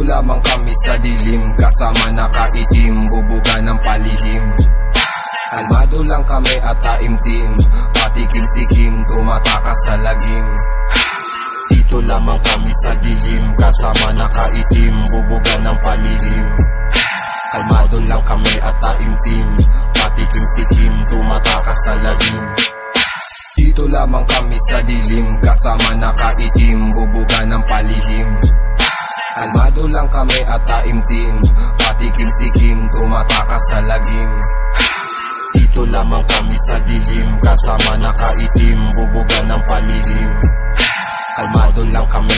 lamang kami sa dilim, kasama nakaitim, bubuga ng palihim. Kalmado lang kami at taimtim, patikim-tikim, tumatakas sa lagim. Dito lamang kami sa dilim, kasama nakaitim, bubuga ng palihim. Kalmado lang kami at taimtim, patikim-tikim, tumatakas sa lagim. Dito lamang kami sa dilim, kasama nakaitim, bubuga ng palihim. Kalmado lang kami at taimtim, patikim-tikim, tumatakas sa lagim. Dito lamang kami sa dilim, kasama nakaitim, bubuga ng palihim.